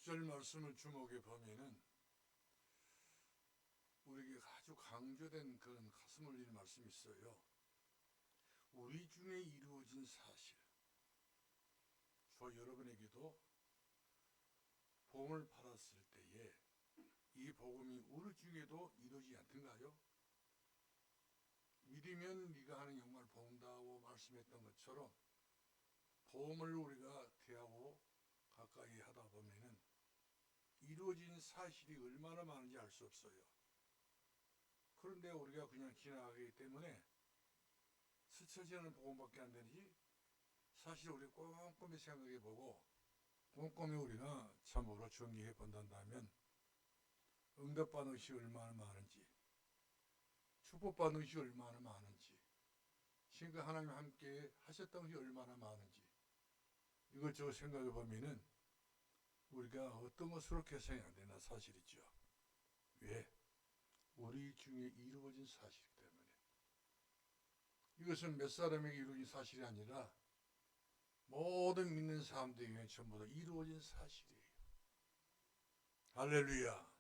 6절 말씀을 주목해 보면은 우리에게 아주 강조된 그런 가슴 울리는 말씀이 있어요. 우리 중에 이루어진 사실. 저 여러분에게도 복음을 받았을 때에 이 복음이 우리 중에도 이루어지지 않던가요? 믿으면 네가 하는 영광을 본다고 말씀했던 것처럼 복음을 우리가 대하고 가까이 하다 보면은 이루어진 사실이 얼마나 많은지 알 수 없어요. 그런데 우리가 그냥 지나가기 때문에 스쳐지는 복음밖에 안 되지, 사실 우리 꼼꼼히 생각해 보고 꼼꼼히 우리가 참으로 정리해 본다면 응답받은 것이 얼마나 많은지, 축복받은 것이 얼마나 많은지, 지금까지 하나님 함께 하셨던 것이 얼마나 많은지 이것저것 생각해 보면은 우리가 어떤 것으로 계산이 안 되나 사실이죠. 왜? 우리 중에 이루어진 사실이기 때문에. 이것은 몇 사람에게 이루어진 사실이 아니라 모든 믿는 사람들에게 전부 다 이루어진 사실이에요. 할렐루야.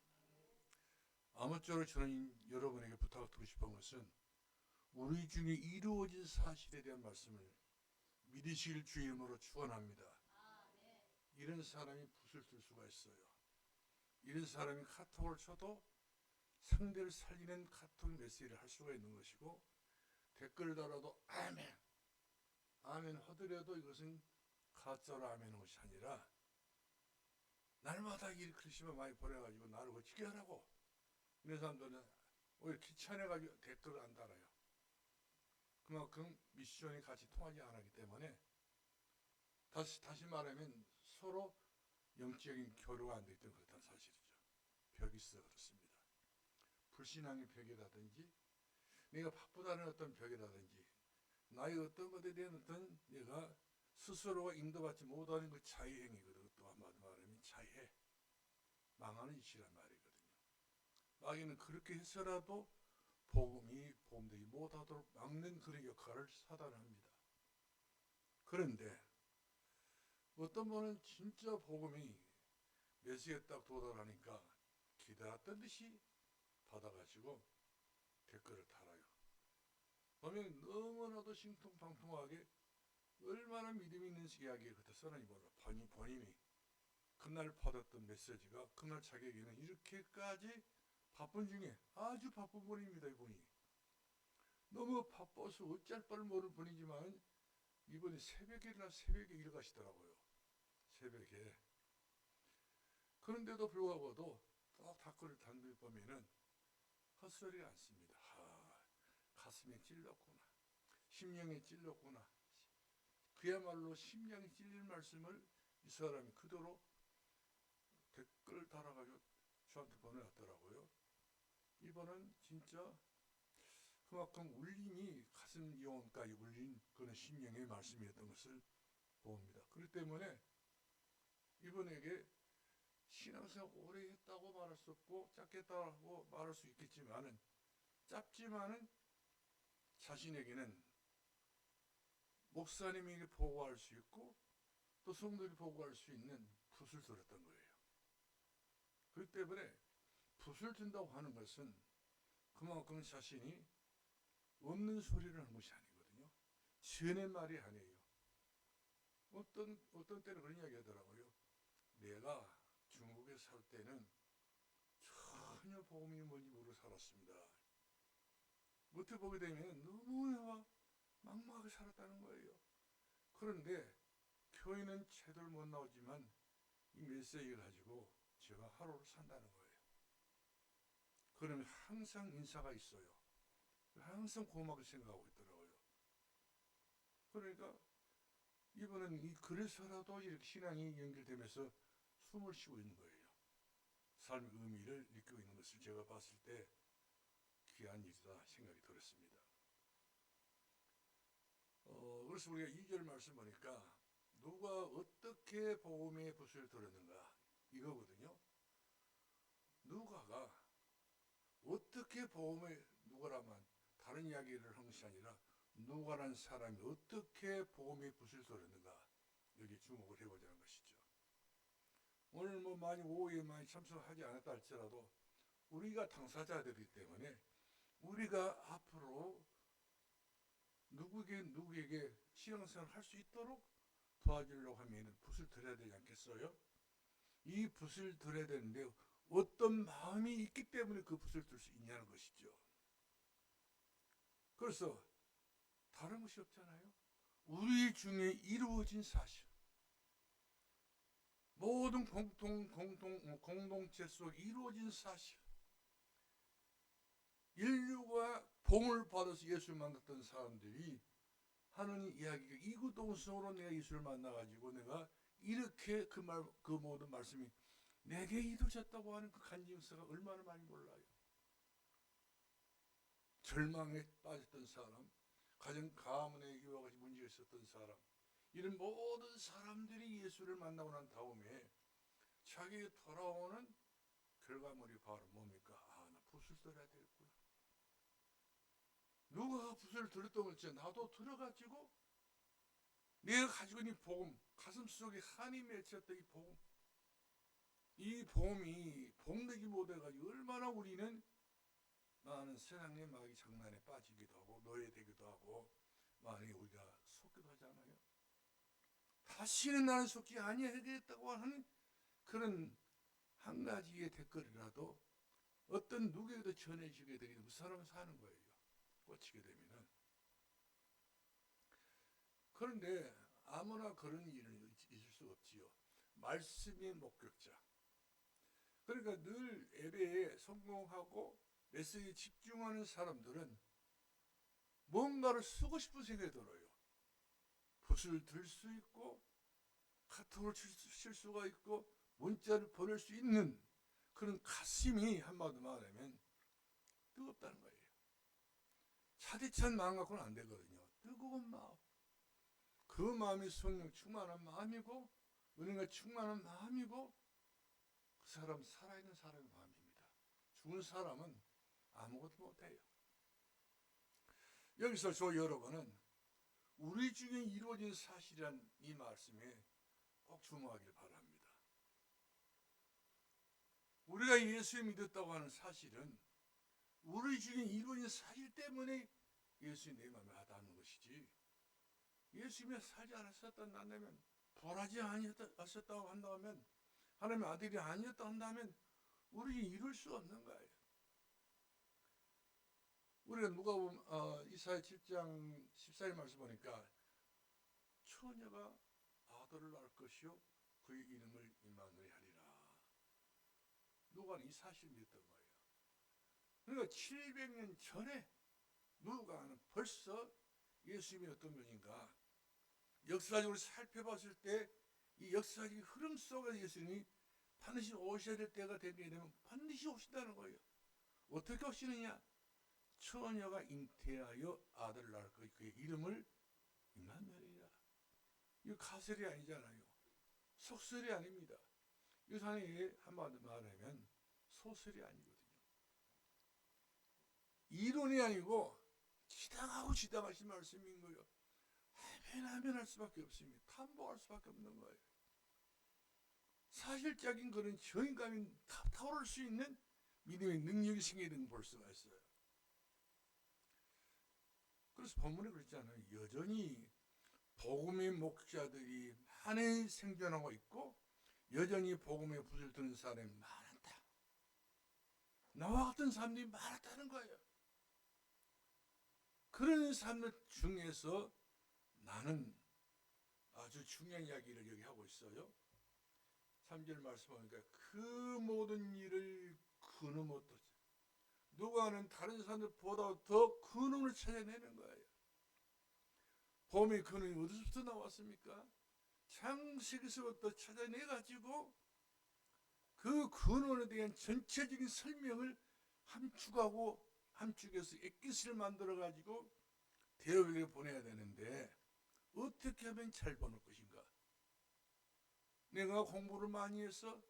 아무쪼록 저는 여러분에게 부탁드리고 싶은 것은 우리 중에 이루어진 사실에 대한 말씀을 믿으실 주의 이름으로 축원합니다. 이런 사람이 붓을 쓸 수가 있어요. 이런 사람이 카톡을 쳐도 상대를 살리는 카톡 메시지를 할 수가 있는 것이고, 댓글 달아도 아멘, 아멘 하더라도 이것은 가짜로 아멘한 것이 아니라 날마다 이 글씨만 많이 보내가지고 나를 어떻게 하라고, 이런 사람들은 오히려 귀찮아가지고 댓글을 안 달아요. 그만큼 미션이 같이 통하지 않았기 때문에, 다시 말하면 서로 영적인 교류가 안 되기 때문에 그렇다는 사실이죠. 벽이 있어 그렇습니다. 불신앙의 벽이라든지 내가 바쁘다는 어떤 벽이라든지 나의 어떤 것에 대한 어떤 내가 스스로가 인도받지 못하는 그 자의행위거든. 또 한마디 말하면 자의해 망하는 이치란 말이거든요. 마귀는 그렇게 해서라도 복음이 복음되지 못하도록 막는 그런 역할을 사단합니다. 그런데 어떤 분은 진짜 복음이 메시지에 딱 도달하니까 기다렸던 듯이 받아가지고 댓글을 달아요. 보면 너무나도 신통방통하게 얼마나 믿음이 있는 이야기를 그때 써놨니 몰라. 본인이 그날 받았던 메시지가 그날 자기에게는 이렇게까지 바쁜 중에 아주 바쁜 분입니다. 이분이 너무 바빠서 어쩔 바를 모르는 분이지만 이분이 새벽에 일 가시더라고요. 새벽에. 그런데도 불구하고도 딱 댓글을 단도에 보면은 헛소리가 않습니다. 가슴에 찔렀구나, 심령에 찔렀구나, 그야말로 심장이 찔릴 말씀을 이 사람이 그대로 댓글 달아가지고 저한테 보내왔더라고요. 이번은 진짜 그만큼 울림이 가슴 영혼까지 울린 그런 심령의 말씀이었던 것을 봅니다. 그렇기 때문에 이분에게 신앙생활 오래 했다고 말할 수 없고 짧겠다고 말할 수 있겠지만은, 짧지만은 자신에게는 목사님에게 보고할 수 있고 또 성도들이 보고할 수 있는 붓을 들었던 거예요. 그렇기 때문에 붓을 든다고 하는 것은 그만큼 자신이 없는 소리를 하는 것이 아니거든요. 지어낸 말이 아니에요. 어떤 때는 그런 이야기 하더라고요. 내가 중국에 살 때는 전혀 복음이 뭔지 모르고 살았습니다. 못해 보게 되면 너무 막막하게 살았다는 거예요. 그런데 교회는 제대로 못 나오지만 이 메시지를 가지고 제가 하루를 산다는 거예요. 그러면 항상 인사가 있어요. 항상 고맙게 생각하고 있더라고요. 그러니까 이분은 그래서라도 이렇게 신앙이 연결되면서 숨을 쉬고 있는 거예요. 삶의 의미를 느끼고 있는 것을 제가 봤을 때 귀한 일이다 생각이 들었습니다. 그래서 우리가 2절 말씀 보니까 누가 어떻게 복음의 붓을 들었는가 이거거든요. 누가가 어떻게 복음의, 누가라면 다른 이야기를 한 것이 아니라 누가라는 사람이 어떻게 복음의 붓을 들었는가, 여기 주목을 해보자는 것이죠. 오늘 뭐 많이 오후에 많이 참석하지 않았다 할지라도 우리가 당사자들이기 때문에 우리가 앞으로 누구에게 신앙생활을 할 수 있도록 도와주려고 하면 붓을 들여야 되지 않겠어요? 이 붓을 들여야 되는데 어떤 마음이 있기 때문에 그 붓을 들 수 있냐는 것이죠. 그래서 다른 것이 없잖아요. 우리 중에 이루어진 사실, 모든 공동체 속에 이루어진 사실, 인류가 복음을 받아서 예수를 만났던 사람들이 하는 이야기가 이구동성으로 내가 예수를 만나가지고 내가 이렇게 그 모든 말씀이 내게 이루어졌다고 하는 그 간증서가 얼마나 많이 몰라요. 절망에 빠졌던 사람, 가정 가문에 이와 같이 문제가 있었던 사람, 이런 모든 사람들이 예수를 만나고 난 다음에 자기가 돌아오는 결과물이 바로 뭡니까? 아, 나 붓을 들어야 되겠구나. 누가 붓을 들었던 걸지 나도 들어가지고 내가 가지고 있는 복음, 가슴 속에 한이 맺혔던 이 복음, 이 복음이 복내기 못해가지고 얼마나 우리는 많은 세상의 마귀 장난에 빠지기도 하고 노예되기도 하고 많이 우리가 속기도 하잖아요. 다시는 나는 속지 아니하겠다고 하는 그런 한 가지의 댓글이라도 어떤 누구에게도 전해지게 되면 그 사람은 사는 거예요. 꽂히게 되면은. 그런데 아무나 그런 일은 있을 수 없지요. 말씀의 목격자. 그러니까 늘 예배에 성공하고 메시지에 집중하는 사람들은 뭔가를 쓰고 싶은 생각이 들어요. 붓을 들 수 있고 카톡을 칠 수가 있고 문자를 보낼 수 있는 그런 가슴이 한마디로 말하면 뜨겁다는 거예요. 차디찬 마음 갖고는 안 되거든요. 뜨거운 마음. 그 마음이 성령 충만한 마음이고 은혜가 충만한 마음이고 그 사람 살아있는 사람의 마음입니다. 죽은 사람은 아무것도 못해요. 여기서 저 여러분은 우리 중에 이루어진 사실이란 이 말씀에 꼭 주목하길 바랍니다. 우리가 예수 믿었다고 하는 사실은 우리 중에 이루어진 사실 때문에 예수님 내 마음에 와닿는 것이지 예수님이 살지 않았었다면 벌하지 않았었다고 한다면 하나님의 아들이 아니었다 한다면 우리 이룰 수 없는 거예요. 우리가 누가 보면 이사야 7장 14절 말씀 보니까 처녀가 아들을 낳을 것이요 그의 이름을 임마누엘 하리라. 누가는 이 사실을 믿었던 거예요. 그러니까 700년 전에 누가는 벌써 예수님이 어떤 분인가 역사적으로 살펴봤을 때 이 역사적인 흐름 속에 예수님이 반드시 오셔야 될 때가 되게 되면 반드시 오신다는 거예요. 어떻게 오시느냐? 처녀가 잉태하여 아들을 낳을 것이요 그의 이름을 임마누엘이라. 이거 가설이 아니잖아요. 속설이 아닙니다. 이 사람이 한마디로 말하면 소설이 아니거든요. 이론이 아니고 지당하신 말씀인 거예요. 하면 할 수밖에 없습니다. 탐복할 수밖에 없는 거예요. 사실적인 그런 정의감이 타오를 수 있는 믿음의 능력이 생기는 걸 볼 수가 있어요. 그래서 본문에 그랬잖아요. 여전히 복음의 목자들이 많이 생존하고 있고 여전히 복음의 붓을 드는 사람이 많다. 나와 같은 사람들이 많다는 거예요. 그런 사람들 중에서 나는 아주 중요한 이야기를 여기 하고 있어요. 3절 말씀 보니까 그 모든 일을 그놈 어떠지? 누가는 다른 사람들보다 더 근원을 찾아내는 거예요. 봄의 근원이 어디서부터 나왔습니까? 창세기서부터 찾아내가지고 그 근원에 대한 전체적인 설명을 함축해서 엑기스를 만들어가지고 대우에게 보내야 되는데 어떻게 하면 잘 보낼 것인가? 내가 공부를 많이 해서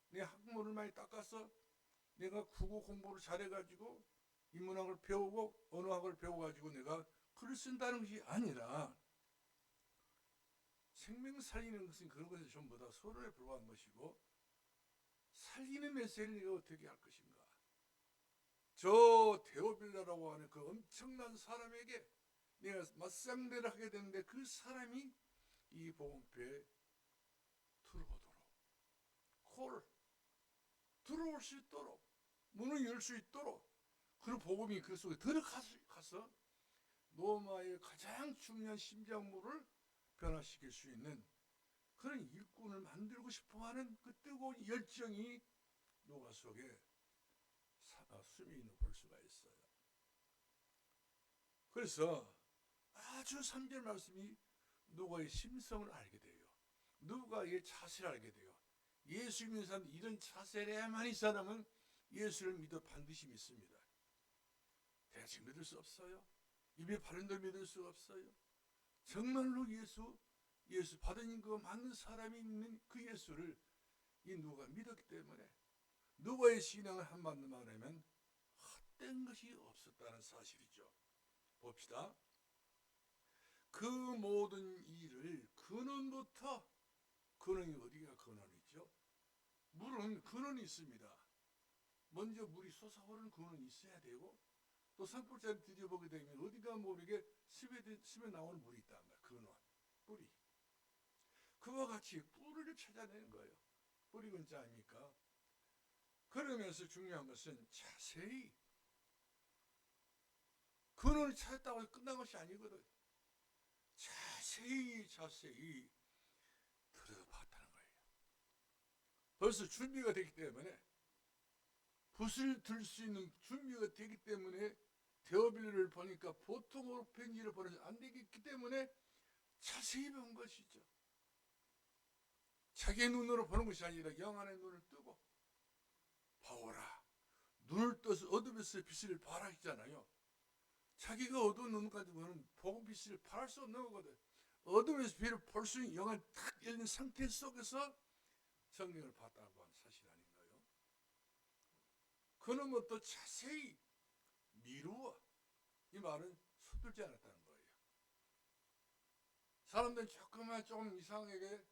내 학문을 많이 닦아서 내가 국어 공부를 잘해가지고 인문학을 배우고 언어학을 배워가지고 내가 글을 쓴다는 것이 아니라 생명 살리는 것은 그런 것이 전부 다 서론에 불과한 것이고 살리는 메시지를 내가 어떻게 할 것인가? 저 데오빌라라고 하는 그 엄청난 사람에게 내가 맞상대를 하게 되는데 그 사람이 이 복음표에 들어오도록 들어올 수 있도록 문을 열 수 있도록 그 복음이 그 속에 들어가서 로마의 가장 중요한 심장물을 변화시킬 수 있는 그런 일꾼을 만들고 싶어하는 그 뜨거운 열정이 노가 속에 숨이 있는 볼 수가 있어요. 그래서 아주 3절 말씀이 노가의 심성을 알게 돼요. 노가의 자세를 알게 돼요. 예수 믿는 사람 이런 자세래야만 이 사람은 예수를 믿어 반드시 믿습니다. 대충 믿을 수 없어요. 입에 바른 대로 믿을 수 없어요. 정말로 예수 받은 거 맞는 사람이 있는 그 예수를 이 누가 믿었기 때문에 누가의 신앙을 한마디로 말하면 헛된 것이 없었다는 사실이죠. 봅시다. 그 모든 일을 근원부터 근원이 어디가 근원이죠? 물은 근원이 있습니다. 먼저 물이 솟아오르는 근원이 있어야 되고 또 산불자를 뒤져보게 되면 어디가 모르게 습에 나오는 물이 있단 말이에요. 근원, 뿌리. 그와 같이 뿌리를 찾아내는 거예요. 뿌리가 뭔지 아닙니까? 그러면서 중요한 것은 자세히 근원을 찾았다고 해서 끝난 것이 아니거든. 자세히 들어봤다는 거예요. 벌써 준비가 되기 때문에 붓을 들 수 있는 준비가 되기 때문에 데오빌을 보니까 보통으로 편지를 보내서 안 되겠기 때문에 자세히 본 것이죠. 자기의 눈으로 보는 것이 아니라 영안의 눈을 뜨고 봐오라. 눈을 떠서 어둠에서 빛을 발하 했잖아요. 자기가 어두운 눈 가지고는 복음 빛을 발할 수 없는 거거든. 어둠에서 빛을 볼 수 있는 영안 탁 열린 상태 속에서 성령을 받았다고 하는 사실 아닌가요? 그놈은 자세히 미루어 이 말은 서툴지 않았다는 거예요. 사람들은 조금 이상하게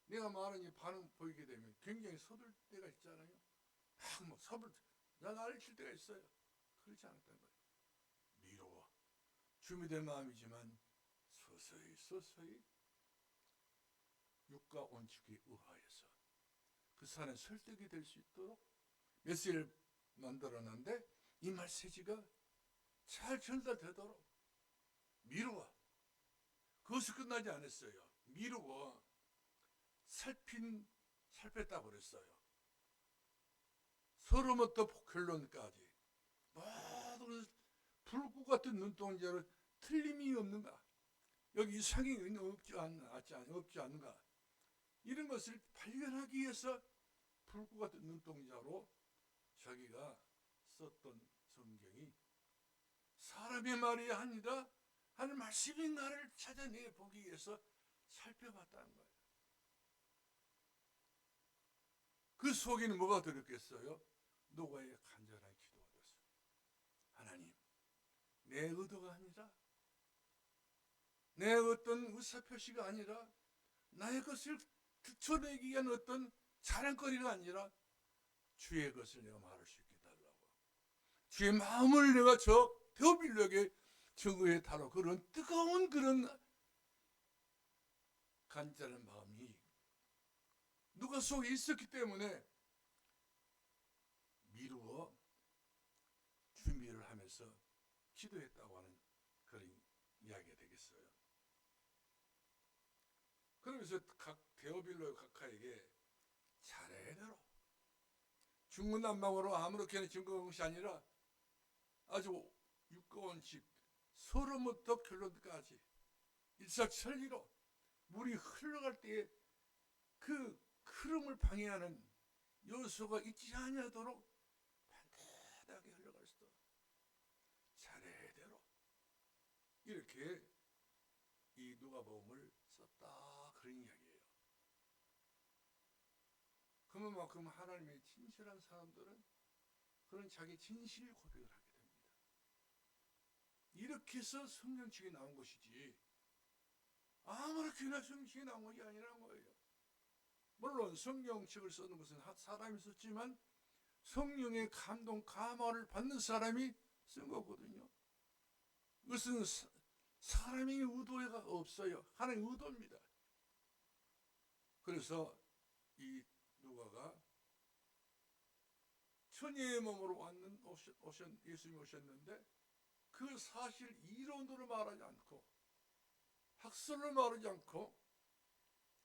내가 말하는 이 반응 보이게 되면 굉장히 서둘 때가 있잖아요. 나를 칠 때가 있어요. 그렇지 않았다는 거예요. 미루어 준비된 마음이지만 서서히 육과 원칙에 의하여서 그 산에 설득이 될 수 있도록 메시지를 만들어놨는데 이 메시지가 잘 전달되도록 미루어 그것이 끝나지 않았어요. 미루어 살폈다고 그랬어요. 서로부터 결론까지 모든 불꽃 같은 눈동자를 틀림이 없는가? 여기 이상이 없지 않는가? 이런 것을 발견하기 위해서 불꽃 같은 눈동자로 자기가 썼던 성경이 사람의 말이 아니라 하는 말씀인가를 찾아내 보기 위해서 살펴봤다는 거예요. 그 속에는 뭐가 들었겠어요? 노아의 간절한 기도가 들었어요. 하나님, 내 의도가 아니라 내 어떤 의사표시가 아니라 나의 것을 드러내기 위한 어떤 자랑거리가 아니라 주의 것을 내가 말할 수 있게 달라고. 주의 마음을 내가 저 데오빌에게 적응해 달라고. 그런 뜨거운 그런 간절한 마음이 누가 속에 있었기 때문에 미루어 준비를 하면서 기도했다고 하는 그런 이야기가 되겠어요. 그러면서 각 데오빌로 각하에게 차례대로 중구난방으로 아무렇게나 증거한 것이 아니라 아주 유가원칙 서로부터 결론까지 일사천리로 물이 흘러갈 때에 그 흐름을 방해하는 요소가 있지 않도록 반듯하게 흘러갈 수 있도록 차례대로 이렇게 이 누가복음을 썼다 그런 이야기예요. 그만큼 하나님의 진실한 사람들은 그런 자기 진실 고백을 하게 됩니다. 이렇게 해서 성경책이 나온 것이지 아무렇게나 성경책이 나온 것이 아니라는 거예요. 물론 성경책을 쓰는 것은 사람이 썼지만 성령의 감동, 감화를 받는 사람이 쓴 거거든요. 그것은 사람의 의도가 없어요. 하나님의 의도입니다. 그래서 이 누가가 천의 몸으로 예수님이 오셨는데 그 사실 이론으로 말하지 않고 학설로 말하지 않고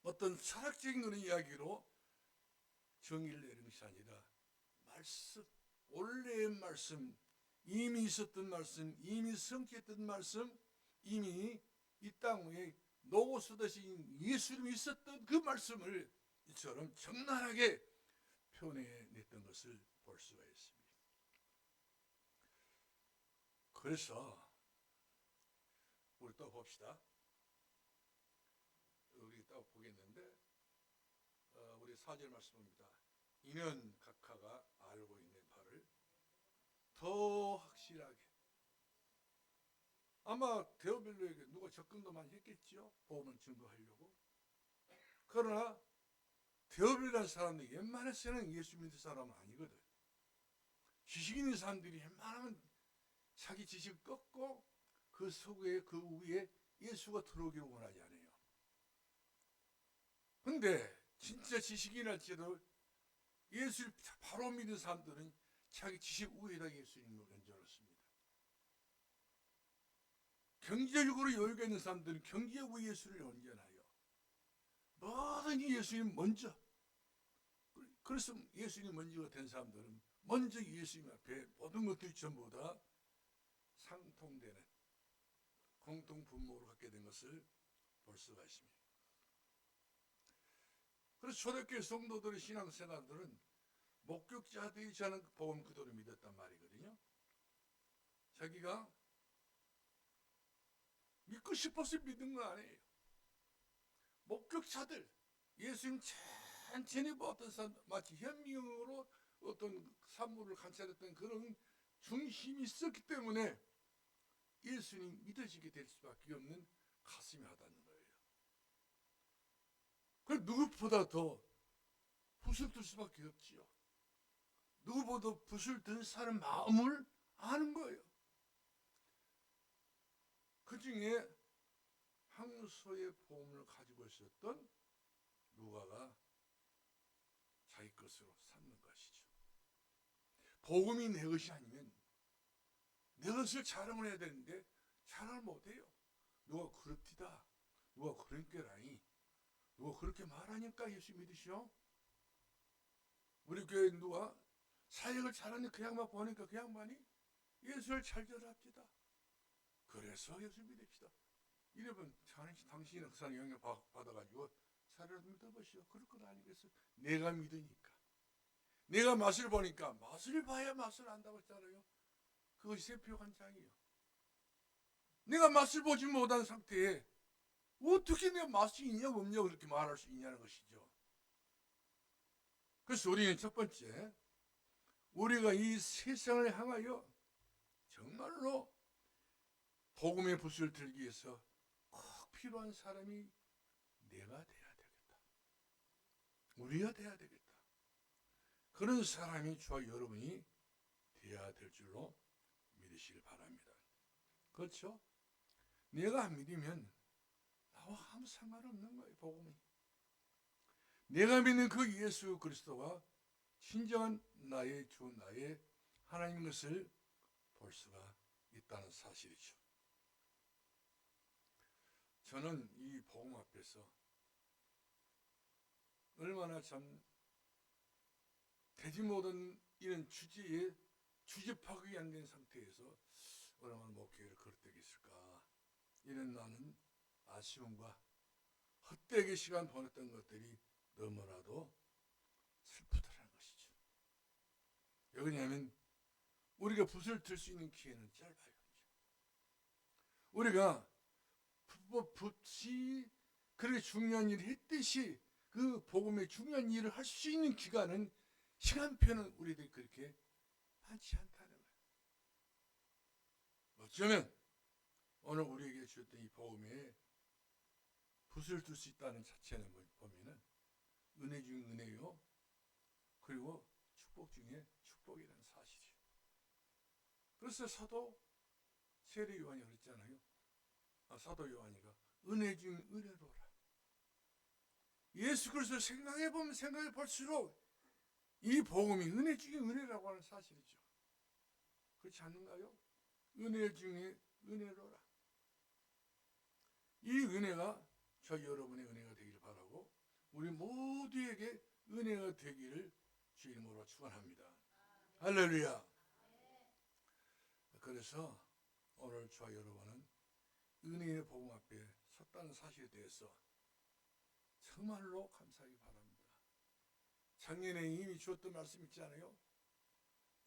어떤 철학적인 그런 이야기로 정의를 내리는 것이 아니라 말씀, 원래의 말씀, 이미 있었던 말씀, 이미 성취했던 말씀, 이미 이 땅 위에 노고서 대신 예수님이 있었던 그 말씀을 이처럼 적나라하게 표현해냈던 것을 볼 수가 있습니다. 그래서 우리 또 봅시다. 우리 또 보겠는데 우리 4절 말씀입니다. 이는 각하가 알고 있는 바를 더 확실하게, 아마 데오빌로에게 누가 접근도 많이 했겠죠. 복음을 증거하려고. 그러나 데오빌이라는 사람들이 웬만해서는 예수 믿는 사람은 아니거든. 지식 있는 사람들이 웬만하면 자기 지식을 꺾고 그 속에 그 위에 예수가 들어오기를 원하지 않아요. 근데 진짜 지식인할지도 예수를 바로 믿는 사람들은 자기 지식 위에다 예수님을 얹어놓습니다. 경제적으로 여유가 있는 사람들은 경제 위에 예수를 얹어놔요. 뭐든지 예수님 먼저. 그래서 예수님 먼저가 된 사람들은 먼저 예수님 앞에 모든 것들이 전부 다 상통되는 공통 분모로 갖게 된 것을 볼 수가 있습니다. 그래서 초대교회 성도들의 신앙생활들은 목격자들이 저는 복음 그대로 믿었단 말이거든요. 자기가 믿고 싶어서 믿은 건 아니에요. 목격자들, 예수님 천천히 보았던 사람, 마치 현미경으로 어떤 산물을 관찰했던 그런 중심이 있었기 때문에 예수님 믿어지게 될 수밖에 없는 가슴이 하다는 거예요. 그래서 누구보다 더 붓을 들 수밖에 없지요. 누구보다 붓을 든 사람 마음을 아는 거예요. 그 중에 항소의 복음을 가지고 있었던 누가가 자기 것으로 삼는 것이죠. 복음이 내 것이 아니면 내 것을 자랑을 해야 되는데 자랑을 못해요. 누가 그렇디다, 누가 그러니까라니, 누가 그렇게 말하니까 예수 믿으시오. 우리 교회 누가 사역을 잘하는 그 양반 보니까 그 양반이 예수를 잘 전합시다. 그래서 예수 믿읍시다. 이러면 당신은 그 사람 영향 받아가지고 사람을 믿어보시오. 그럴 건 아니겠어. 내가 믿으니까. 내가 맛을 보니까 맛을 봐야 맛을 안다고 했잖아요. 그것이 세표한 장이에요. 내가 맛을 보지 못한 상태에 어떻게 내가 맛이 있냐 없냐 그렇게 말할 수 있냐는 것이죠. 그래서 우리는 첫 번째, 우리가 이 세상을 향하여 정말로 복음의 붓을 들기 위해서 꼭 필요한 사람이 내가 돼야 되겠다. 우리가 돼야 되겠다. 그런 사람이 저와 여러분이 돼야 될 줄로 믿으시길 바랍니다. 그렇죠? 내가 안 믿으면 나와 아무 상관없는 거예요. 복음이. 내가 믿는 그 예수 그리스도가 진정한 나의 주, 나의 하나님인 것을 볼 수가 있다는 사실이죠. 저는 이 복음 앞에서 얼마나 참 되지 못한 이런 주제에 주제 파악이 안 된 상태에서 얼마나 목회를 그릇되게 있을까, 이런 나는 아쉬움과 헛되게 시간 보냈던 것들이 너무나도 슬프더라는 것이죠. 왜냐하면 우리가 붓을 들 수 있는 기회는 짧아요. 우리가 붓이 그렇게 중요한 일을 했듯이 그 복음의 중요한 일을 할 수 있는 기간은, 시간표는 우리들이 그렇게 많지 않다는 거예요. 어쩌면 오늘 우리에게 주셨던 이 복음에 붓을 들 수 있다는 자체는 보면은 은혜 중에 은혜요. 그리고 축복 중에 축복이라는 사실이에요. 그래서 사도 세례 요한이 그랬잖아요. 사도 요한이가 은혜 중에 은혜로라. 예수 그리스도를 생각해보면 생각해 볼수록 이 복음이 은혜 중에 은혜라고 하는 사실이죠. 그렇지 않는가요? 은혜 중에 은혜로라. 이 은혜가 저 여러분의 은혜가 되기를 바라고 우리 모두에게 은혜가 되기를 주 이름으로 축원합니다. 할렐루야. 그래서 오늘 저와 여러분은 은혜의 복음 앞에 섰다는 사실에 대해서 정말로 감사하기 바랍니다. 작년에 이미 주었던 말씀 있잖아요.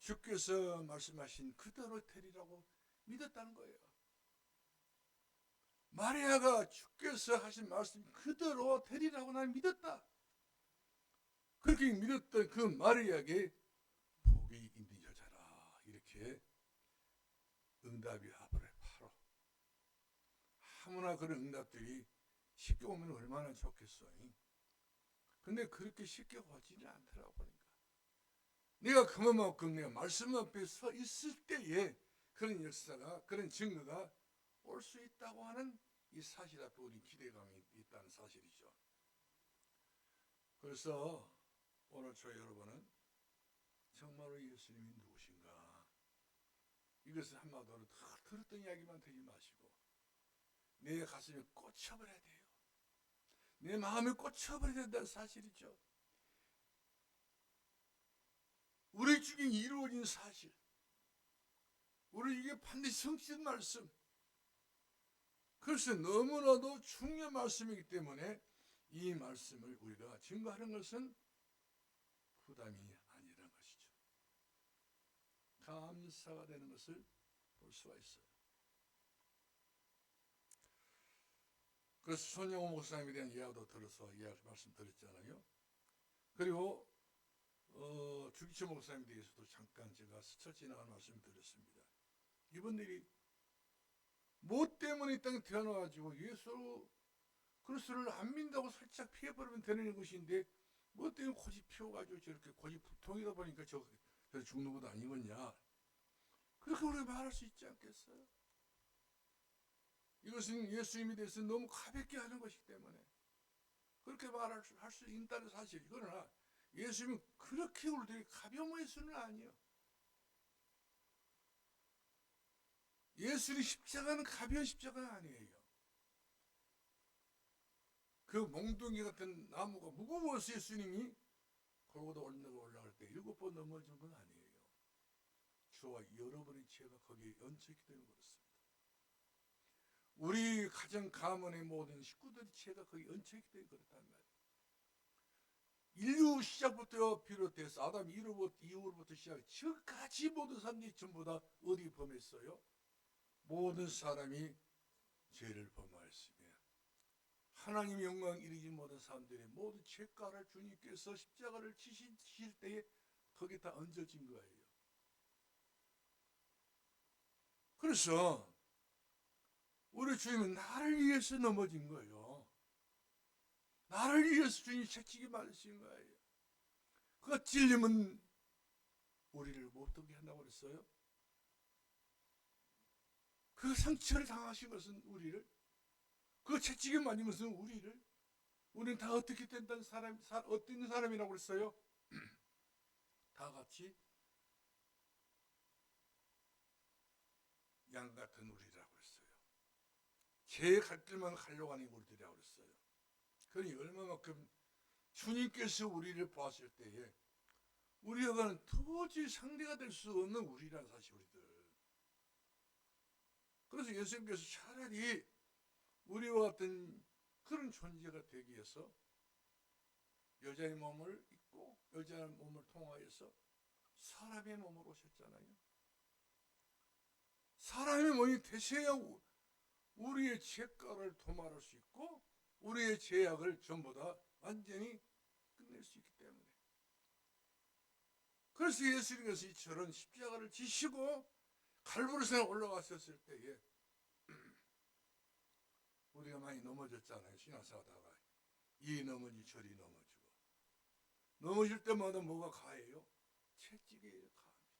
주께서 말씀하신 그대로 되리라고 믿었다는 거예요. 마리아가 주께서 하신 말씀 그대로 되리라고 난 믿었다. 그렇게 믿었던 그 마리아에게 복이 있는 여자라. 이렇게 응답이 와버려요. 바로. 아무나 그런 응답들이 쉽게 오면 얼마나 좋겠어요. 근데 그렇게 쉽게 오지는 않더라고 보니까. 내가 그만큼 내가 말씀 앞에 서 있을 때에 그런 역사가, 그런 증거가 올 수 있다고 하는 이 사실 앞에 우리 기대감이 있다는 사실이죠. 그래서 오늘 저 여러분은 정말로 예수님이 누구신가? 이것을 한마디로 들었던 이야기만 되지 마시고 내 가슴에 꽂혀버려야 돼요. 내 마음에 꽂혀버려야 된다는 사실이죠. 우리 중에 이루어진 사실, 우리 이게 반드시 성취된 말씀. 그래서 너무나도 중요한 말씀이기 때문에 이 말씀을 우리가 증거하는 것은 부담이 아니라는 것이죠. 감사가 되는 것을 볼 수가 있어요. 그래서 손영호 목사님에 대한 이야기도 들어서 말씀드렸잖아요. 그리고 주기철 목사님에 대해서도 잠깐 제가 스쳐 지나간 말씀을 드렸습니다. 이분들이 뭐 때문에 이 땅에 태어나가지고 예수 그리스도를 안 믿는다고 살짝 피해버리면 되는 것인데 뭐 때문에 고집 피워가지고 저렇게 고집 불통이다 보니까 저 죽는 것도 아니겠냐. 그렇게 우리가 말할 수 있지 않겠어요? 이것은 예수님에 대해서 너무 가볍게 하는 것이기 때문에 그렇게 말할 수 있다는 사실. 그러나 예수님은 그렇게 우리들이 가벼운 예수는 아니에요. 예수님 십자가는 가벼운 십자가가 아니에요. 그 몽둥이 같은 나무가 무거워서 예수님이 골고다 올라갈 때 7번 넘어진 건 아니에요. 저와 여러분의 죄가 거기에 얹혀있기 때문에 그렇습니다. 우리 가정 가문의 모든 식구들의 죄가 거기 얹혀있기 때문에 그렇단 말이에요. 인류 시작부터 비롯해서 아담 이후로부터 시작해 지금까지 모든 사람들이 전부 다 어디 범했어요? 모든 사람이 죄를 범하였으며 하나님의 영광 이르지 못한 사람들의 모든 죄가를 주님께서 십자가를 치실 때에 거기에 다 얹어진 거예요. 그래서 우리 주님은 나를 위해서 넘어진 거예요. 나를 위해서 주님이 채찍이 맞으신 거예요. 그가 찔림은 우리를 어떻게 한다고 그랬어요? 그 상처를 당하신 것은 우리를, 그 채찍이 맞은 것은 우리는 다 어떻게 된다는 어떤 사람이라고 그랬어요? 다 같이 양 같은 우리라고 했어요. 제 갈 길만 가려고 하는 우리들이라고 그랬어요. 그러니 얼마만큼 주님께서 우리를 보았을 때에 우리와는 도저히 상대가 될 수 없는 우리란 사실, 우리들. 그래서 예수님께서 차라리 우리와 같은 그런 존재가 되기 위해서 여자의 몸을 입고 여자의 몸을 통하여서 사람의 몸으로 오셨잖아요. 사람의 몸이 되셔야 우리의 죄가를 도말할 수 있고 우리의 죄악을 전부 다 완전히 끝낼 수 있기 때문에. 그래서 예수님께서 이처럼 십자가를 지시고 갈보리산에 올라가셨을 때에 우리가 많이 넘어졌잖아요. 신앙생활하다가 이 넘어지 저리 넘어지고 넘어질 때마다 뭐가 가해요? 채찍이 가합니다.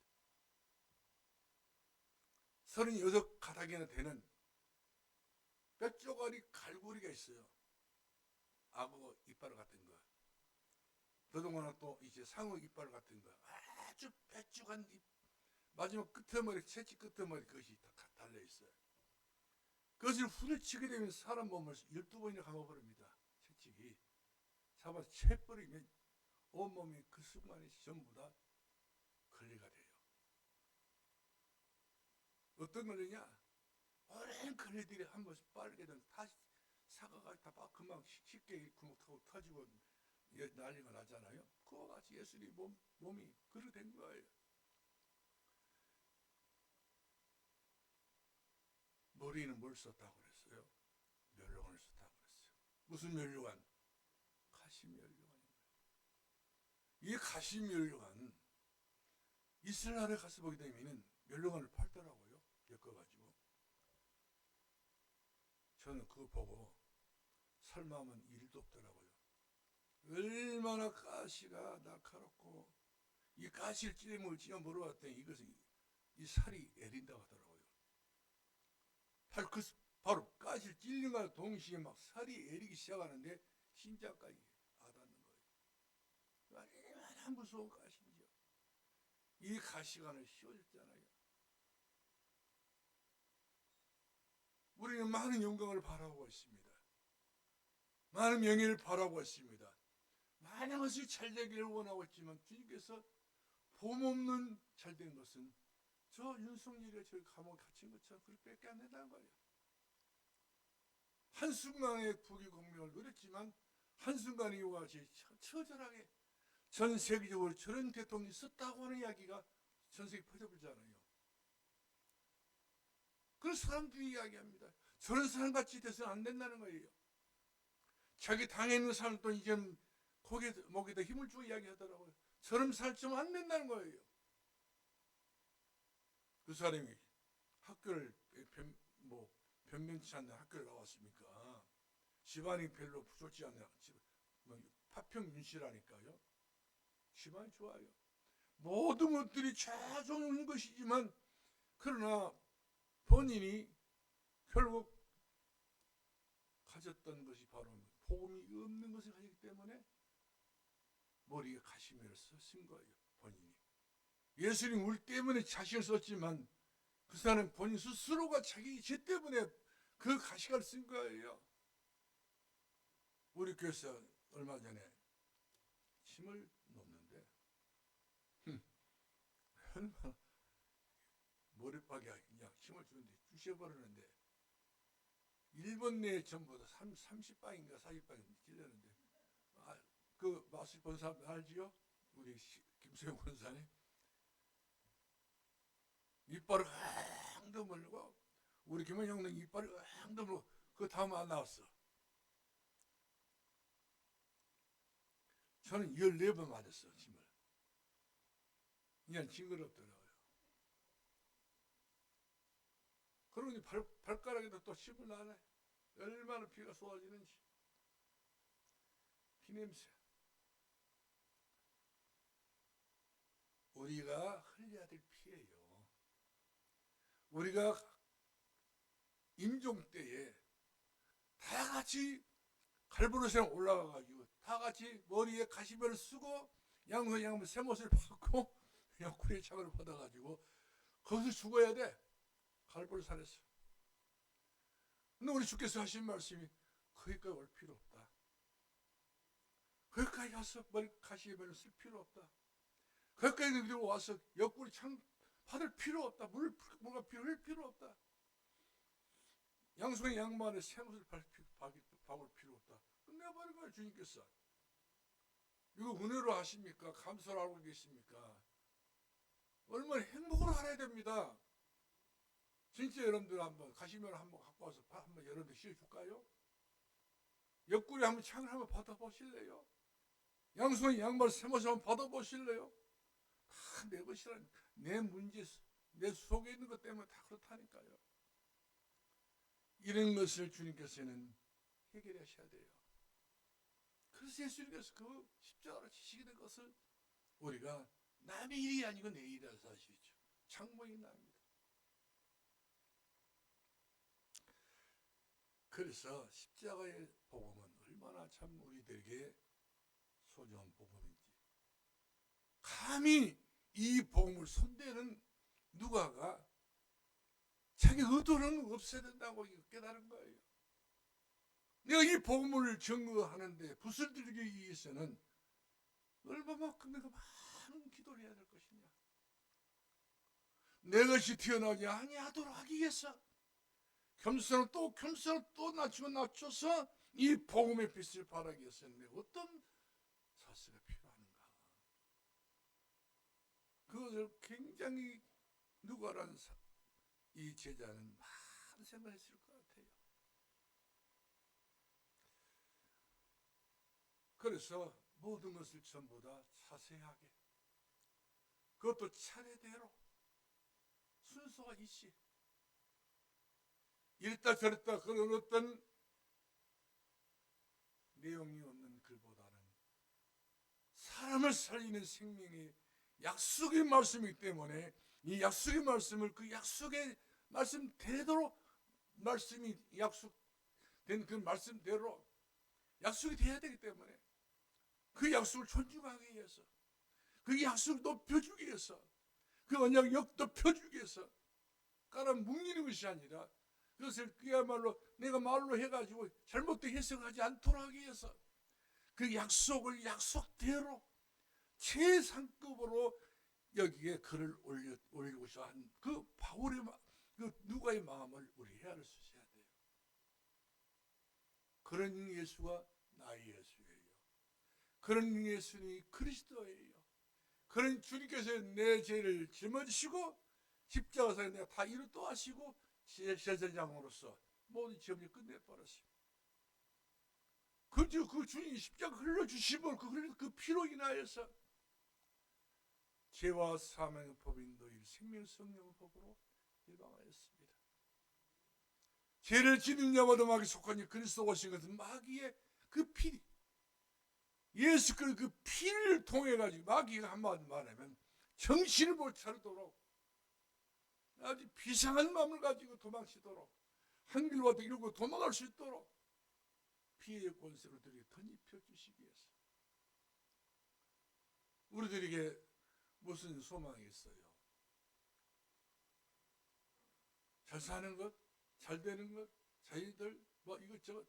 36가닥이나 되는 뼈조가리 갈고리가 있어요. 악어 이빨 같은 거. 더더구나 또 이제 상어 이빨 같은 거. 아주 뾰족한 마지막 끝머리, 채찍 끝머리 그것이 다 달려 있어요. 그것을 후려치게 되면 사람 몸을 12번이나 감아버립니다. 채찍이. 잡아서 채버리면 온몸이 그 순간에 전부 다 걸레가 돼요. 어떤 걸레냐? 오랜 걸레들이 한 번씩 빠르게 되면 다시 사과가 다 금방 쉽게 구멍 타고 터지고 난리가 나잖아요. 그와 같이 예수님 몸이 그렇게 된 거예요. 머리는 뭘 썼다고 그랬어요? 멸류관을 썼다고 그랬어요. 무슨 멸류관? 가시멸류관입니다. 이 가시멸류관 이스라엘에 가서 보게 되면 멸류관을 팔더라고요. 엮어가지고. 저는 그거 보고 설마 하면 일도 없더라고요. 얼마나 가시가 날카롭고 이 가시를 찌르면 찌어 물어봤더니 이것은 이 살이 애린다고 하더라고요. 바로 가시를 찔린과 동시에 막 살이 애리기 시작하는데 심장까지 와닿는 거예요. 얼마나 무서운 가시인지요. 이 가시관을 씌워줬잖아요. 우리는 많은 영광을 바라고 있습니다. 많은 명예를 바라고 있습니다. 많은 것이 잘 되기를 원하고 있지만 주님께서 봄없는 잘된 것은 저 윤석열이가 저 감옥에 갇힌 것처럼 그렇게밖에 안 된다는 거예요. 한순간에 부귀공명을 누렸지만 한순간에 이와 같이 처절하게 전 세계적으로 저런 대통령이 있었다고 하는 이야기가 전 세계에 퍼져버리잖아요. 그런 사람들이 이야기합니다. 저런 사람같이 돼서는 안 된다는 거예요. 자기 당에 있는 사람도 이제 목에다 힘을 주고 이야기하더라고요. 저런 살찌면 안 된다는 거예요. 그 사람이 학교를 변변치 않는 학교를 나왔습니까? 집안이 별로 좋지 않는 파평윤씨라니까요. 집안이 좋아요. 모든 것들이 잘 좋은 것이지만 그러나 본인이 결국 가졌던 것이 바로 복음이 없는 것을 가지기 때문에 머리에 가시면을 쓴 거예요. 본인이. 예수님 울 때문에 자식을 썼지만 그 사람은 본인 스스로가 자기 죄 때문에 그 가시관을 쓴 거예요. 우리 교회에서 얼마 전에 침을 놓는데 얼마나 머리박에 그냥 침을 주는데 주셔버리는데 1번 내에 전부 다 30방인가 40방인가 찔렸는데 그 마술 본 사람 알지요? 우리 김소영 권사님 이빨을 앙 다물고 우리 김원영도 이빨을 앙 다물고 그 다음 안 나왔어. 저는 14번 맞았어 침을. 그냥 징그럽더라고요. 그러니 발가락에도 또 침을 나네. 얼마나 피가 쏟아지는지. 피냄새. 우리가 흘려야 될 피예요. 우리가 임종 때에 다 같이 갈보로시랑 올라가가지고 다 같이 머리에 가시별을 쓰고 양손 새못을 받고 옆구리에 창을 받아가지고 거기서 죽어야 돼. 갈보로산에서. 근데 우리 주께서 하신 말씀이 거기까지 올 필요 없다. 거기까지 와서 머리 가시별을 쓸 필요 없다. 거기까지 들고 와서 옆구리 창 받을 필요 없다. 물과 피 흘릴 필요 없다. 양손에 양말에 새못을 박을 필요 없다. 끝내버린 거예요, 주님께서. 이거 은혜로 하십니까? 감사를 알고 계십니까? 얼마나 행복으로 알아야 됩니다. 진짜 여러분들 한번 가시면 한번 갖고 와서 한번 여러분들 씌워줄까요? 옆구리 한번 창을 한번 받아보실래요? 양손에 양말 새못을 한번 받아보실래요? 다 내 것이란 내 문제, 내 속에 있는 것 때문에 다 그렇다니까요. 이런 것을 주님께서는 해결하셔야 돼요. 그래서 예수님께서 그 십자가를 지시게 된 것을 우리가 남의 일이 아니고 내 일이라는 사실이죠. 장모인 납니다. 그래서 십자가의 복음은 얼마나 참 우리들에게 소중한 복음인지, 감히 이 복음을 손대는 누가가 자기 의도는 없애야 된다고 깨달은 거예요. 내가 이 복음을 증거하는데 붓을 들기 위해서는 얼마만큼 내가 많은 기도를 해야 될 것이냐, 내 것이 튀어나오지 아니하도록 하기 위해서 겸손을 또 낮춰서 이 복음의 빛을 발하기 위해서는 내가 어떤 사스가 필요한가, 그것을 굉장히 누가라는 이 제자는 많은 생각을 했을 것 같아요. 그래서 모든 것을 전부 다 자세하게, 그것도 차례대로 순서가 있이 이랬다 저랬다 그런 어떤 내용이 없는 글보다는 사람을 살리는 생명의 약속의 말씀이기 때문에 이 약속의 말씀을 그 약속의 말씀대로, 말씀이 약속된 그 말씀대로 약속이 돼야 되기 때문에 그 약속을 존중하기 위해서, 그 약속을 높여주기 위해서, 그 언약 높여주기 위해서 깔아 뭉기는 것이 아니라 그것을 그야말로 내가 말로 해가지고 잘못된 해석하지 않도록 하기 위해서 그 약속을 약속대로 최상급으로 여기에 글을 올리고자 한 그 바울의 그 누가의 마음을 우리 헤아릴 수 있어야 돼요. 그런 예수가 나의 예수예요. 그런 예수님이 그리스도예요. 그런 주님께서 내 죄를 짊어지시고 십자가에서 내가 다 이루도 하시고 제사장으로서 모든 죄를 끝내버렸습니다. 그 주님이 십자가 흘러주심을 그 피로 인하여서 죄와 사망의 법인 너희를 생명 성령의 법으로 해방하였습니다. 죄를 지는 자마다 마귀에 속하니 그리스도 오신 것은 마귀의 그 피, 예수 그 피를 통해 가지고 마귀가 한마디 말하면 정신을 못 차리도록 아주 비상한 마음을 가지고 도망치도록 한 길로 이루고 도망갈 수 있도록 피의 권세를 우리에게 덧입혀 주시기 위해서 우리들에게 무슨 소망이 있어요? 잘 사는 것, 잘 되는 것, 자기들 뭐 이것저것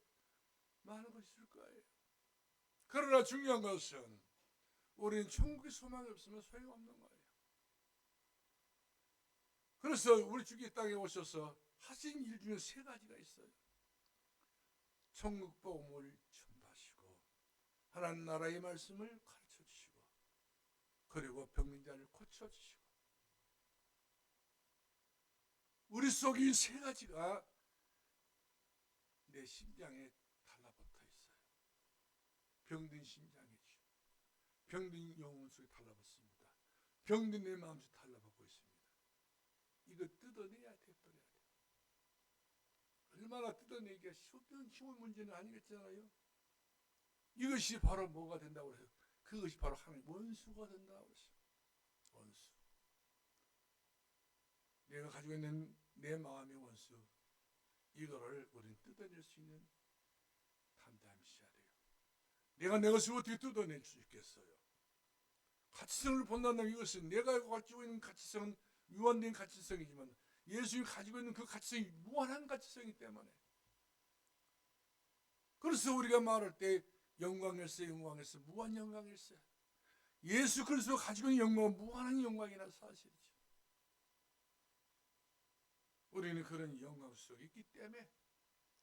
많은 것 있을 거예요. 그러나 중요한 것은 우리는 천국의 소망이 없으면 소용없는 거예요. 그래서 우리 주께 땅에 오셔서 하신 일 중에 세 가지가 있어요. 천국 복음을 전파하시고 하나님 나라의 말씀을 가르쳐 주시고 그리고 병든 자를 고쳐 주시고, 우리 속에 이 세 가지가 내 심장에 달라붙어 있어요. 병든 심장이죠. 병든 영혼 속에 달라붙습니다. 병든 내 마음 속에 달라붙고 있습니다. 이거 뜯어내야 돼, 버려야 돼. 얼마나 뜯어내기가 쉬운 문제는 아니겠잖아요. 이것이 바로 뭐가 된다고 해서 그것이 바로 하나님 원수가 된다고 했어요. 원수. 내가 가지고 있는 내 마음의 원수, 이거를 우리는 뜯어낼 수 있는 담대함이 있어야 돼요. 내가 내 것을 어떻게 뜯어낼 수 있겠어요? 가치성을 본다면 이것은 내가 가지고 있는 가치성은 유한된 가치성이지만 예수님이 가지고 있는 그 가치성이 무한한 가치성이기 때문에, 그래서 우리가 말할 때 영광일세, 영광일세, 무한 영광일세, 예수 그리스도 가지고 있는 영광은 무한한 영광이라는 사실이죠. 우리는 그런 영광 속에 있기 때문에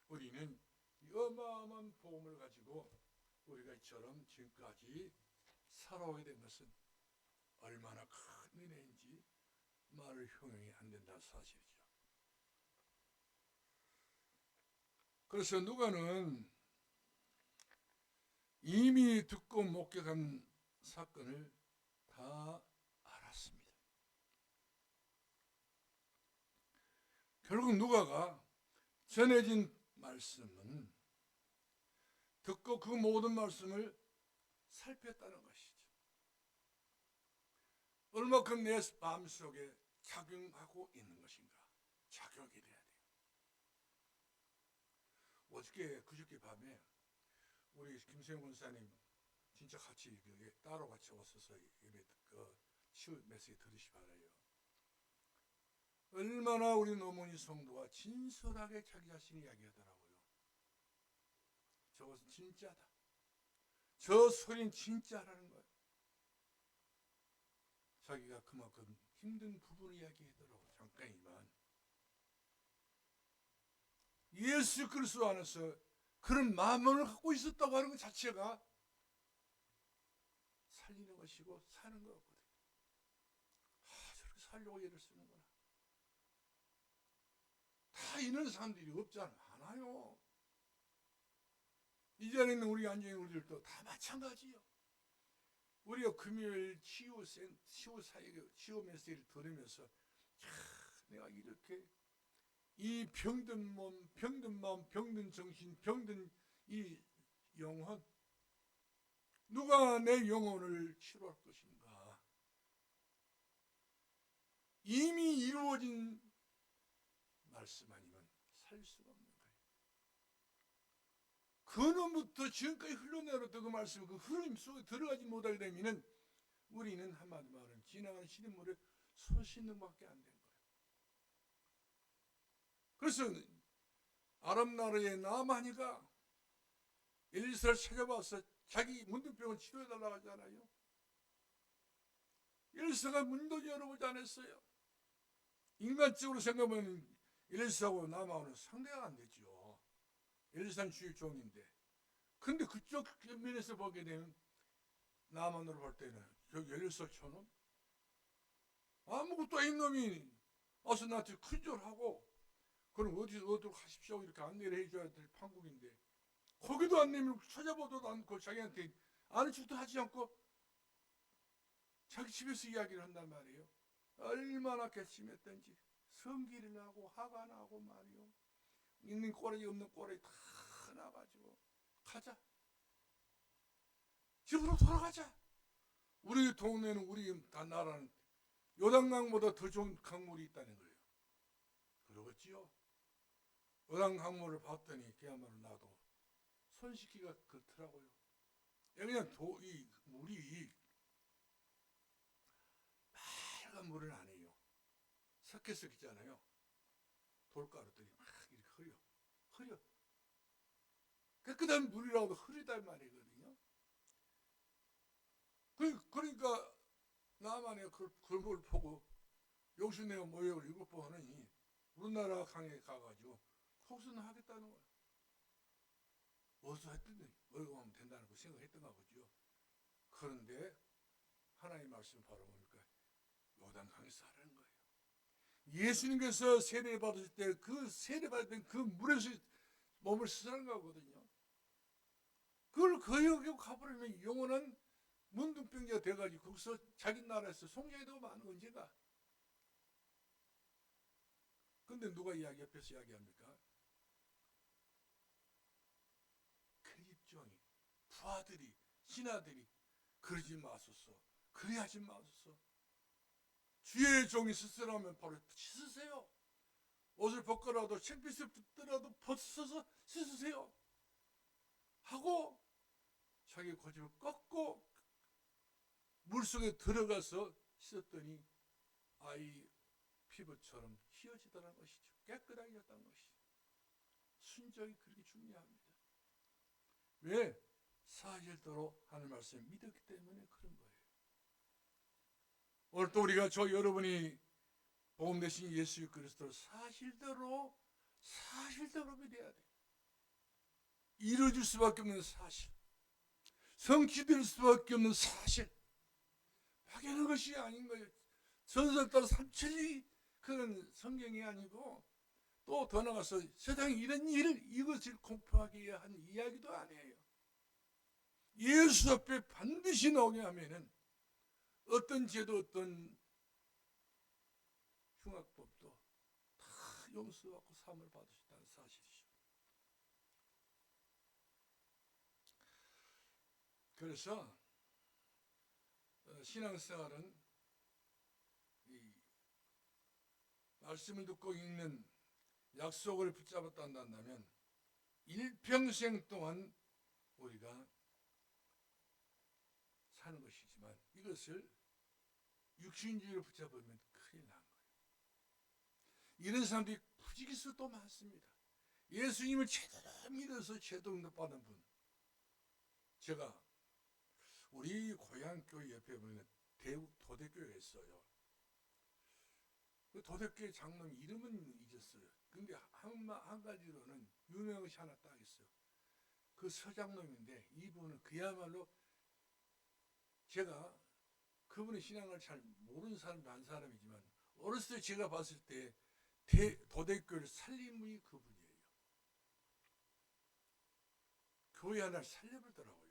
우리는 어마어마한 복음을 가지고 우리가 이처럼 지금까지 살아오게 된 것은 얼마나 큰 은혜인지 말을 형용이 안 된다는 사실이죠. 그래서 누가는 이미 듣고 목격한 사건을 다 알았습니다. 결국 누가가 전해진 말씀은 듣고 그 모든 말씀을 살폈다는 것이죠. 얼마큼 내 마음속에 작용하고 있는 것인가. 작용이 돼야 돼요. 그저께 밤에 우리 김세영 권사님 진짜 같이 따로 같이 오셔서 예배 치유 메시지 들으시 바라요. 얼마나 우리 노무니 성도가 진솔하게 자기 자신이 이야기하더라고요. 저것은 진짜다. 저 소리는 진짜라는 거예요. 자기가 그만큼 힘든 부분을 이야기하더라고요. 잠깐이지만 예수 그리스도 안에서 그런 마음을 갖고 있었다고 하는 것 자체가 살리는 것이고 사는 거거든요. 저렇게 살려고 애를 쓰는구나. 다 이런 사람들이 없잖아. 많아요. 이 자리에 있는 우리 앉아있는 우리들도 다 마찬가지요. 우리가 금요일 치유 메시지를 들으면서 내가 이렇게 이 병든 몸, 병든 마음, 병든 정신, 병든 이 영혼, 누가 내 영혼을 치료할 것인가. 이미 이루어진 말씀 아니면 살 수가 없는 거예요. 그놈부터 지금까지 흘러내렸던 그 말씀, 그 흐름 속에 들어가지 못하게 되면 우리는 한마디 말하면 지나가는 시냇물에 손 씻는 밖에 안 되는 거예요. 그래서 아랍 나라의 나아만이가 엘리사를 찾아와서 자기 문둥병을 치료해달라고 하잖아요. 엘리사가 문도 열어보지 않았어요. 인간적으로 생각하면 엘리사하고 나아만은 상대가 안 되죠. 엘리사는 주의 종인데. 근데 그쪽 면에서 보게 되면 나아만으로 볼 때는 저기 엘리사처럼 아무것도 아닌 놈이 와서 나한테 큰절하고 그럼 어디로 가십시오 이렇게 안내를 해줘야 될 판국인데 거기도 안 내면 찾아보지도 않고 자기한테 아는 척도 하지 않고 자기 집에서 이야기를 한단 말이에요. 얼마나 괘씸했던지 성기를 나고 화가 나고 말이요. 있는 꼬라지 없는 꼬라지 다 나가지고 가자. 집으로 돌아가자. 우리 동네는 우리 나라는 요단강보다 더 좋은 강물이 있다는 거예요. 그러겠지요. 요단 강물을 봤더니 그야말로 나도 손 씻기가 그렇더라고요. 그냥 이 물이 빨간 물은 아니에요. 석회석이잖아요. 돌가루들이 막 이렇게 흐려. 깨끗한 물이라고도 흐리단 말이거든요. 그러니까 나만의 그걸 보고 용신내가 모욕을 7번 하느니 우리나라 강에 가가지고 혹시나 하겠다는 거야. 어디서 했더니 어디가 하면 된다는 거 생각했던가 보죠. 그런데 하나님 말씀 바로 보니까 요단강에서 하라는 거예요. 예수님께서 세례 받으실 때 그 세례 받을 때 그 물에서 몸을 씻으라는 거거든요. 그걸 거역하고 가버리면 영원한 문둥병자가 돼가지고 거기서 자기 나라에서 송장이 되고 마는 언제가. 근데 누가 옆에서 이야기합니까? 그 집종이 부하들이 신하들이 그러지 마소서, 그래하지 마소서. 주의 종이 스스라면 바로 씻으세요. 옷을 벗고라도 책빛을 붙더라도 벗어서 씻으세요 하고 자기 고집을 꺾고 물속에 들어가서 씻었더니 아이 피부처럼 휘어지더라는 것이죠. 깨끗해졌다는 것이죠. 순종이 그렇게 중요합니다. 왜? 사실대로 하는 말씀을 믿었기 때문에 그런 거예요. 오늘 또 우리가 여러분이 복음 되신 예수 그리스도를 사실대로 믿어야 돼. 이루어질 수밖에 없는 사실, 성취될 수밖에 없는 사실, 막연한 것이 아닌 거예요. 전설 따라 삼천리 그런 성경이 아니고 또 더 나가서 세상에 이런 이것을 공표하기 위한 이야기도 아니에요. 예수 앞에 반드시 나오게 하면은 어떤 죄도 어떤 흉악법도 다 용서받고 사함을 받으셨다는 사실이죠. 그래서 신앙생활은 이 말씀을 듣고 읽는 약속을 붙잡았다 한다면 일평생 동안 우리가 사는 것이지만 이것을 육신주의로 붙잡으면 큰일 난 거예요. 이런 사람들이 부지기수도 많습니다. 예수님을 제대로 믿어서 제도 응답받은 분. 제가 우리 고향 교회 옆에 보면 대국 도대교회가 있어요. 그 도대교회 장로님 이름은 잊었어요. 근데 한 가지로는 유명한 것이 하나 딱 있어요. 그 서장로인데 이분은 그야말로 제가 그분의 신앙을 잘 모르는 사람도 한 사람이지만 어렸을 때 제가 봤을 때 도대교회를 살린 분이 그분이에요. 교회 하나를 살려버리더라고요.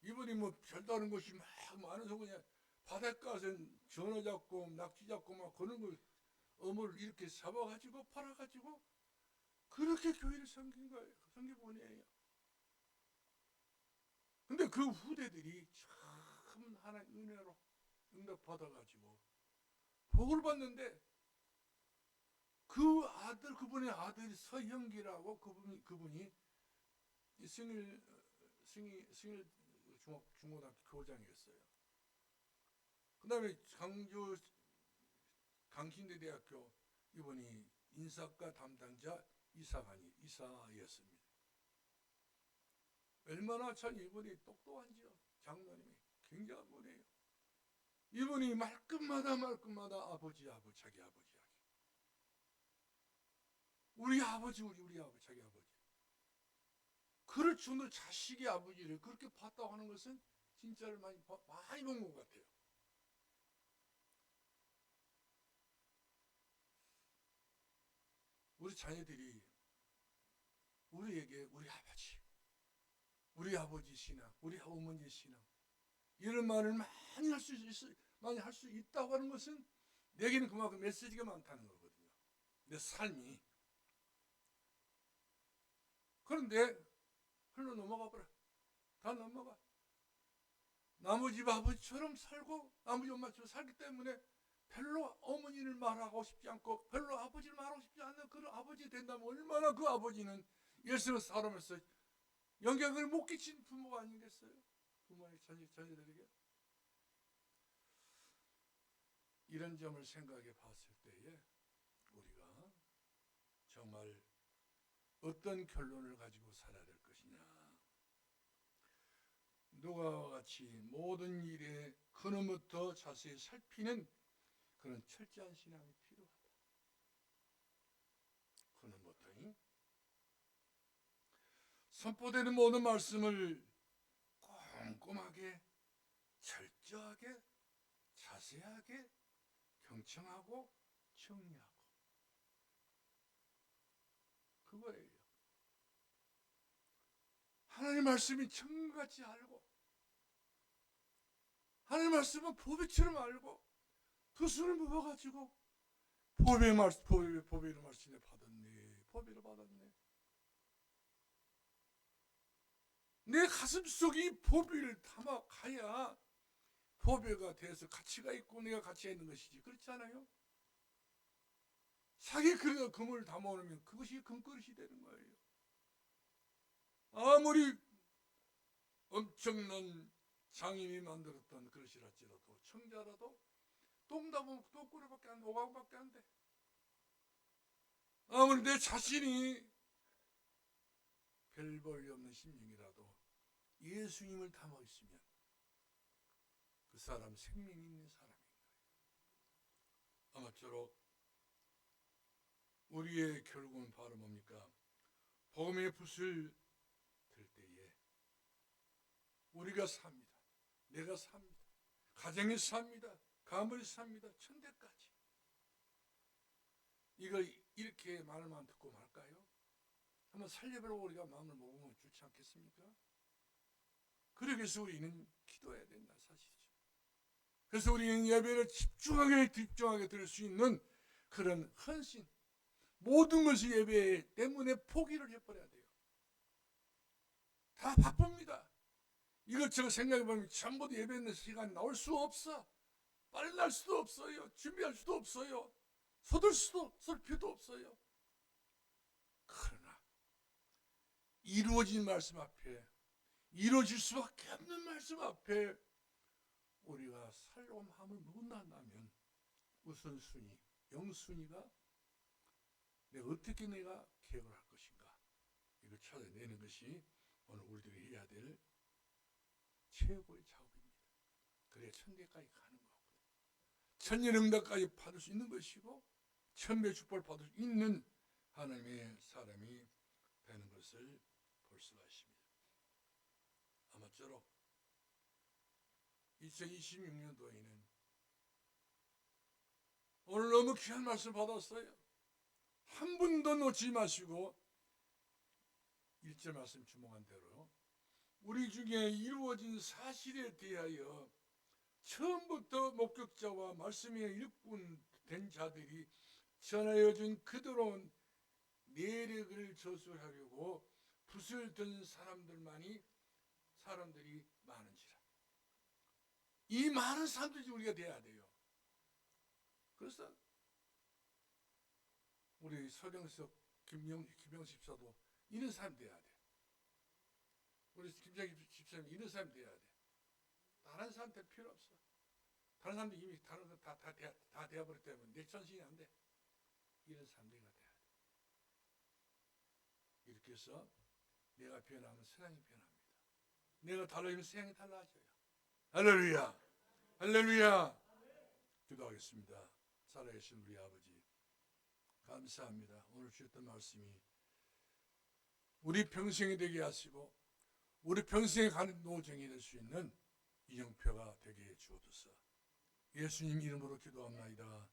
이분이 뭐 별다른 것이 막 많아서 그냥 바닷가에서 전어 잡고 낙지 잡고 막 그런 걸 어물 이렇게 잡아가지고 팔아가지고 그렇게 교회를 섬긴 거예요. 섬겨보내요. 근데 그 후대들이 참 하나님 은혜로 응답받아가지고 복을 받는데 그분의 아들이 서형기라고 그분이 승일 중고등학교 교장이었어요. 그 다음에 광주 강신대대학교 이분이 인사과 담당자 이사였습니다. 얼마나 참 이분이 똑똑한지요. 장로님이 굉장한 분이에요. 이분이 말끝마다 아버지 자기 아버지 우리 아버지 자기 아버지. 그럴 정도로 자식의 아버지를 그렇게 봤다고 하는 것은 진짜를 많이 본 것 같아요. 우리 자녀들이 우리에게 우리 아버지 신앙, 우리 어머니 신앙 이런 말을 많이 할 수 있다고 하는 것은 내게는 그만큼 메시지가 많다는 거거든요. 내 삶이. 그런데 흘러 넘어가 버려. 다 넘어가. 나머지 아버지처럼 살고 나머지 엄마처럼 살기 때문에 별로 어머니를 말하고 싶지 않고 별로 아버지를 말하고 싶지 않는 그런 아버지 된다면 얼마나 그 아버지는 예수의 사람으로서 영향을 못 끼친 부모가 아니겠어요? 부모의 자녀들에게. 이런 점을 생각해 봤을 때에 우리가 정말 어떤 결론을 가지고 살아야 될 것이냐. 누가와 같이 모든 일에 근원부터 자세히 살피는 그런 철저한 신앙이 필요하다. 근원부터 선포되는 모든 말씀을 꼼꼼하게 철저하게 자세하게 경청하고 정리하고 그거예요. 하나님 말씀이 청같이 알고 하나님 말씀은 보배처럼 알고 두 손을 모아가지고 보배의 말씀을 받았네. 보배를 받았네. 내 가슴 속에 보배를 담아가야 보배가 돼서 가치가 있고 내가 가치가 있는 것이지. 그렇지 않아요? 자기 그릇에 금을 담아놓으면 그것이 금그릇이 되는 거예요. 아무리 엄청난 장인이 만들었던 그릇이랄지라도 청자라도 똥담으면 똥꾸러밖에 안 돼. 오각밖에 안 돼. 아무리 내 자신이 별 볼일 없는 심령이라도 예수님을 담아 있으면 그 사람 생명 있는 사람인 거예요. 아마쪼록 우리의 결국은 바로 뭡니까? 복음의 붓을 들 때에 우리가 삽니다. 내가 삽니다. 가정이 삽니다. 가문이 삽니다. 천대까지. 이걸 이렇게 말만 듣고 말까요? 한번 살려보려고 우리가 마음을 먹으면 좋지 않겠습니까? 그러기 위해서 우리는 기도해야 된다 사실이죠. 그래서 우리는 예배를 집중하게 드릴 수 있는 그런 헌신, 모든 것이 예배 때문에 포기를 해버려야 돼요. 다 바쁩니다. 이것저것 생각해보면 전부 예배하는 시간 나올 수 없어. 빨리 날 수도 없어요. 준비할 수도 없어요. 서둘 수도 쓸 필요도 없어요. 그러나 이루어진 말씀 앞에, 이루어질 수밖에 없는 말씀 앞에 우리가 살롬함을 못난다면 우선순위, 영순위가 어떻게 내가 계획을 할 것인가, 이걸 찾아내는 것이 오늘 우리들이 해야 될 최고의 작업입니다. 그래야 천대까지 가는 거거든요. 천년응답까지 받을 수 있는 것이고 천배 축복을 받을 수 있는 하나님의 사람이 되는 것을 볼 수가 있습니다. 아마쪼록 2026년도에는 오늘 너무 귀한 말씀 받았어요. 한 분도 놓치지 마시고 1절 말씀 주목한 대로 우리 중에 이루어진 사실에 대하여 처음부터 목격자와 말씀에 일꾼 된 자들이 전하여준 그대로 내력을 저술하려고 붓을 든 사람들이 많은지라. 이 많은 사람들이 우리가 돼야 돼요. 그래서 우리 서경석, 김영식 집사도 이런 사람 돼야 돼. 우리 김장기 집사님 이런 사람 돼야 돼. 다른 사람 될 필요 없어. 다른 사람들 이미 다른 거 다 되어버렸기 때문에 내 전신이 안 돼. 이런 사람들이 돼야 돼. 이렇게 해서 내가 변하면 세상이 변합니다. 내가 달라지면 세상이 달라져요. 할렐루야, 할렐루야. 기도하겠습니다. 살아계신 우리 아버지, 감사합니다. 오늘 주셨던 말씀이 우리 평생이 되게 하시고 우리 평생에 가는 노정이 될 수 있는 이정표가 되게 해 주옵소서. 예수님 이름으로 기도합나이다.